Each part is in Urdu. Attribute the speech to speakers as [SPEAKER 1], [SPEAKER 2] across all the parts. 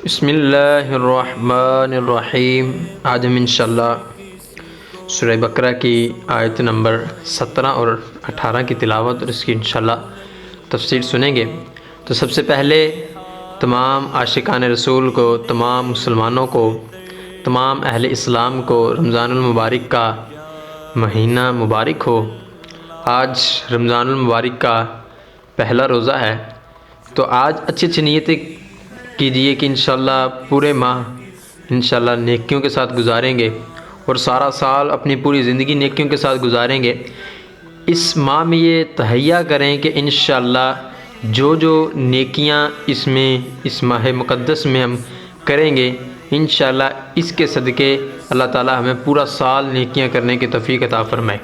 [SPEAKER 1] بسم اللہ الرحمن الرحیم۔ آج ہم انشاءاللہ سورہ بقرہ کی آیت نمبر 17 اور 18 کی تلاوت اور اس کی انشاءاللہ تفسیر سنیں گے۔ تو سب سے پہلے تمام عاشقان رسول کو، تمام مسلمانوں کو، تمام اہل اسلام کو رمضان المبارک کا مہینہ مبارک ہو۔ آج رمضان المبارک کا پہلا روزہ ہے، تو آج اچھی اچھی نیتیں کیجیے کہ انشاءاللہ پورے ماہ انشاءاللہ نیکیوں کے ساتھ گزاریں گے اور سارا سال اپنی پوری زندگی نیکیوں کے ساتھ گزاریں گے۔ اس ماہ میں یہ تہیہ کریں کہ انشاءاللہ جو نیکیاں اس ماہ مقدس میں ہم کریں گے، انشاءاللہ اس کے صدقے اللہ تعالی ہمیں پورا سال نیکیاں کرنے کی توفیق عطا فرمائے۔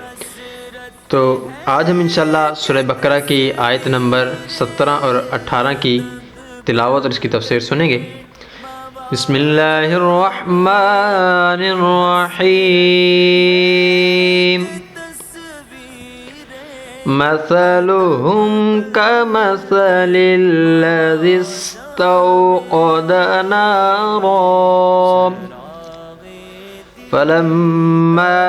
[SPEAKER 1] تو آج ہم انشاءاللہ سورہ بقرہ کی آیت نمبر 17 اور 18 کی تلاوت اور اس کی تفسیر سنیں گے۔ بسم اللہ الرحمن الرحیم۔ مثلهم كمثل الذي استوقد نارا فلما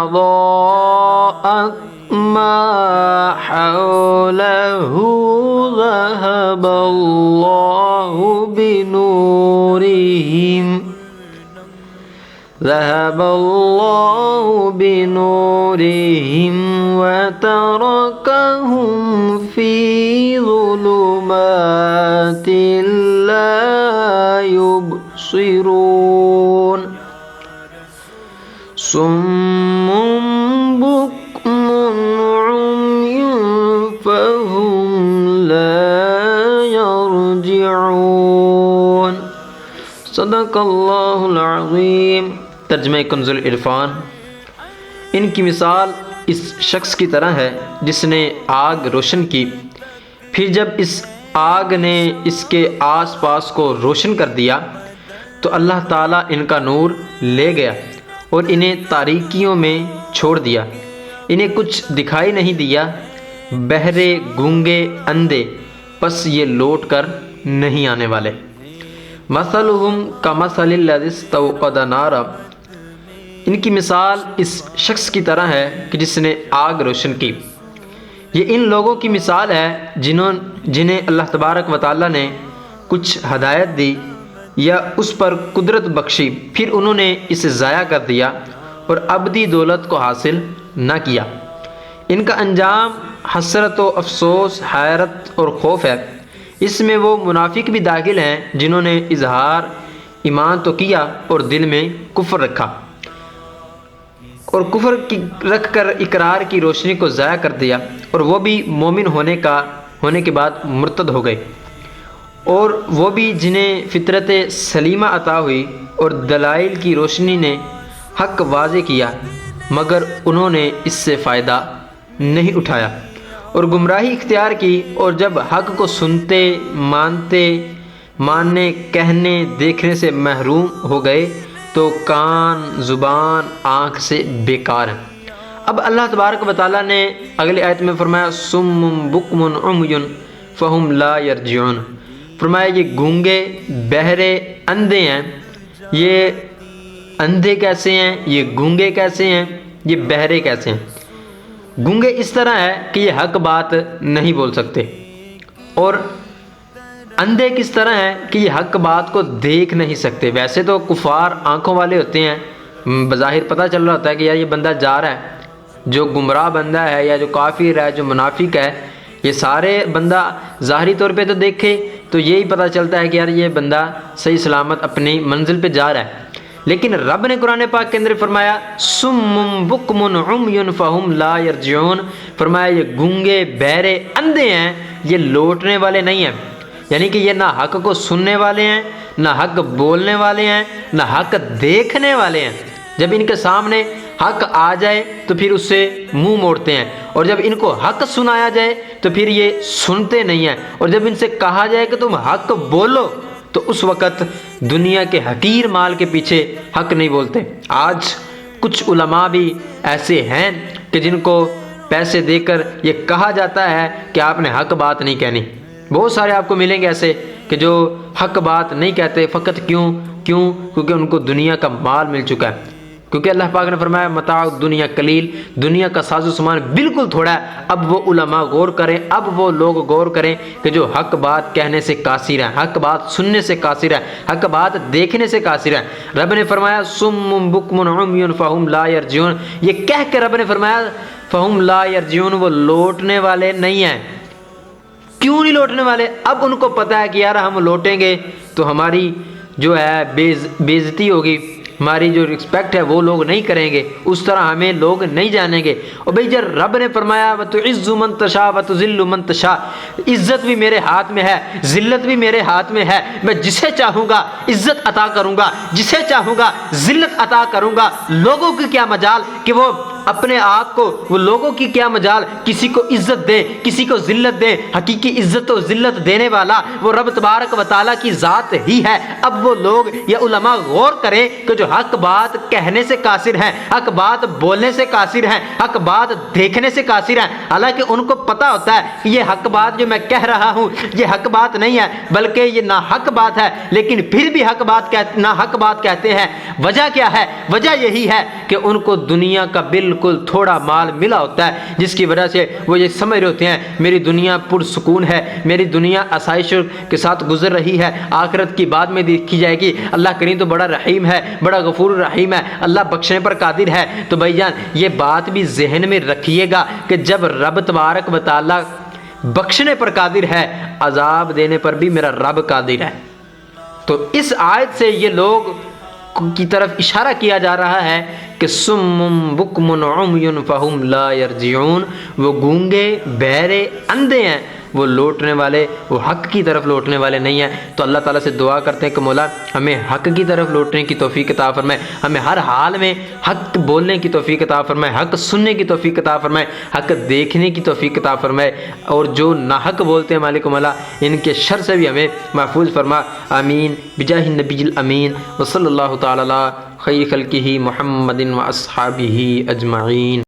[SPEAKER 1] أضاءت ما حوله ذهب الله بنورهم وتركهم في ظلمات لا يبصرون صم بكم عمي فهم لا يرجعون۔ صدق اللہ العظیم۔ ترجمہ کنز العرفان۔ ان کی مثال اس شخص کی طرح ہے جس نے آگ روشن کی، پھر جب اس آگ نے اس کے آس پاس کو روشن کر دیا تو اللہ تعالیٰ ان کا نور لے گیا اور انہیں تاریکیوں میں چھوڑ دیا، انہیں کچھ دکھائی نہیں دیا، بہرے، گونگے، اندھے، پس یہ لوٹ کر نہیں آنے والے۔ مثلہم کمثل الذی استوقد نارا۔ ان کی مثال اس شخص کی طرح ہے کہ جس نے آگ روشن کی۔ یہ ان لوگوں کی مثال ہے جنہیں اللہ تبارک و تعالیٰ نے کچھ ہدایت دی یا اس پر قدرت بخشی، پھر انہوں نے اسے ضائع کر دیا اور ابدی دولت کو حاصل نہ کیا۔ ان کا انجام حسرت و افسوس، حیرت اور خوف ہے۔ اس میں وہ منافق بھی داخل ہیں جنہوں نے اظہار ایمان تو کیا اور دل میں کفر رکھا، اور کفر رکھ کر اقرار کی روشنی کو ضائع کر دیا، اور وہ بھی مومن ہونے کے بعد مرتد ہو گئے، اور وہ بھی جنہیں فطرت سلیمہ عطا ہوئی اور دلائل کی روشنی نے حق واضح کیا، مگر انہوں نے اس سے فائدہ نہیں اٹھایا اور گمراہی اختیار کی، اور جب حق کو سنتے، ماننے، کہنے، دیکھنے سے محروم ہو گئے تو کان، زبان، آنکھ سے بیکار ہیں۔ اب اللہ تبارک و تعالیٰ نے اگلی آیت میں فرمایا صم بکم عمی فہم لا یرجعون۔ فرمایا یہ گونگے، بہرے، اندھے ہیں۔ یہ اندھے کیسے ہیں؟ یہ گونگے کیسے ہیں؟ یہ بہرے کیسے ہیں؟ گونگے اس طرح ہے کہ یہ حق بات نہیں بول سکتے، اور اندھے کس طرح ہیں کہ یہ حق بات کو دیکھ نہیں سکتے۔ ویسے تو کفار آنکھوں والے ہوتے ہیں، بظاہر پتہ چل رہا ہوتا ہے کہ یار یہ بندہ جا رہا ہے، جو گمراہ بندہ ہے یا جو کافر ہے، جو منافق ہے، یہ سارے بندہ ظاہری طور پہ تو دیکھے تو یہی پتہ چلتا ہے کہ یار یہ بندہ صحیح سلامت اپنی منزل پہ جا رہا ہے، لیکن رب نے قرآن پاک کے اندر فرمایا صم بکم عمی فہم لا یرجعون۔ فرمایا یہ گونگے، بہرے، اندھے ہیں، یہ لوٹنے والے نہیں ہیں، یعنی کہ یہ نہ حق کو سننے والے ہیں، نہ حق بولنے والے ہیں، نہ حق دیکھنے والے ہیں۔ جب ان کے سامنے حق آ جائے تو پھر اس سے منہ موڑتے ہیں، اور جب ان کو حق سنایا جائے تو پھر یہ سنتے نہیں ہیں، اور جب ان سے کہا جائے کہ تم حق بولو تو اس وقت دنیا کے حقیر مال کے پیچھے حق نہیں بولتے۔ آج کچھ علماء بھی ایسے ہیں کہ جن کو پیسے دے کر یہ کہا جاتا ہے کہ آپ نے حق بات نہیں کہنی۔ بہت سارے آپ کو ملیں گے ایسے کہ جو حق بات نہیں کہتے، فقط کیوں؟ کیونکہ ان کو دنیا کا مال مل چکا ہے، کیونکہ اللہ پاک نے فرمایا متاع الدنیا قلیل، دنیا کا ساز و سامان بالکل تھوڑا ہے۔ اب وہ علماء غور کریں، اب وہ لوگ غور کریں کہ جو حق بات کہنے سے قاصر ہیں، حق بات سننے سے قاصر ہیں، حق بات دیکھنے سے قاصر ہیں۔ رب نے فرمایا صم بکم عمی فہم لا یرجعون، یہ کہہ کے رب نے فرمایا فہم لا یرجعون، وہ لوٹنے والے نہیں ہیں۔ کیوں نہیں لوٹنے والے؟ اب ان کو پتہ ہے کہ یار ہم لوٹیں گے تو ہماری جو ہے بے عزتی ہوگی، ہماری جو رسپیکٹ ہے وہ لوگ نہیں کریں گے، اس طرح ہمیں لوگ نہیں جانیں گے۔ اور بھئی جب رب نے فرمایا وَتُعِزُّ مَن تَشَاءُ وَتُذِلُّ مَن تَشَاءُ، عزت بھی میرے ہاتھ میں ہے، ذلت بھی میرے ہاتھ میں ہے، میں جسے چاہوں گا عزت عطا کروں گا، جسے چاہوں گا ذلت عطا کروں گا۔ لوگوں کی کیا مجال کہ وہ اپنے آپ کو، وہ لوگوں کی کیا مجال کسی کو عزت دے کسی کو ذلت دے۔ حقیقی عزت و ذلت دینے والا وہ رب تبارک و تعالیٰ کی ذات ہی ہے۔ اب وہ لوگ یا علماء غور کریں کہ جو حق بات کہنے سے قاصر ہیں، حق بات بولنے سے قاصر ہیں، حق بات دیکھنے سے قاصر ہیں، حالانکہ ان کو پتہ ہوتا ہے کہ یہ حق بات جو میں کہہ رہا ہوں یہ حق بات نہیں ہے بلکہ یہ ناحق بات ہے، لیکن پھر بھی ناحق بات کہتے ہیں۔ وجہ کیا ہے؟ وجہ یہی ہے کہ ان کو دنیا کا بالکل تھوڑا مال ملا ہوتا ہے، جس کی وجہ سے وہ یہ سمجھ رہے ہوتے ہیں میری دنیا پرسکون ہے، میری دنیا آسائشوں کے ساتھ گزر رہی ہے، آخرت کی بعد میں دیکھی جائے گی۔ اللہ کریم تو بڑا رحیم ہے، بڑا غفور رحیم ہے، اللہ بخشنے پر قادر ہے۔ تو بھائی جان یہ بات بھی ذہن میں رکھیے گا کہ جب رب تبارک و تعالیٰ بخشنے پر قادر ہے، عذاب دینے پر بھی میرا رب قادر ہے۔ تو اس آیت سے یہ لوگ کی طرف اشارہ کیا جا رہا ہے کہ سم بکم عمی فہم لا یرجعون، وہ گونگے بہرے اندھے ہیں، وہ لوٹنے والے، وہ حق کی طرف لوٹنے والے نہیں ہیں۔ تو اللہ تعالیٰ سے دعا کرتے ہیں کہ مولا ہمیں حق کی طرف لوٹنے کی توفیق عطا فرمائے، ہمیں ہر حال میں حق بولنے کی توفیق عطا فرمائے، حق سننے کی توفیق عطا فرمائے، حق دیکھنے کی توفیق عطا فرمائے، اور جو ناحق بولتے ہیں مالک مولا ان کے شر سے بھی ہمیں محفوظ فرما۔ آمین بجاہ النبی الامین وصلی اللہ تعالی علی خیر خلقہ محمد و اصحابہ اجمعین۔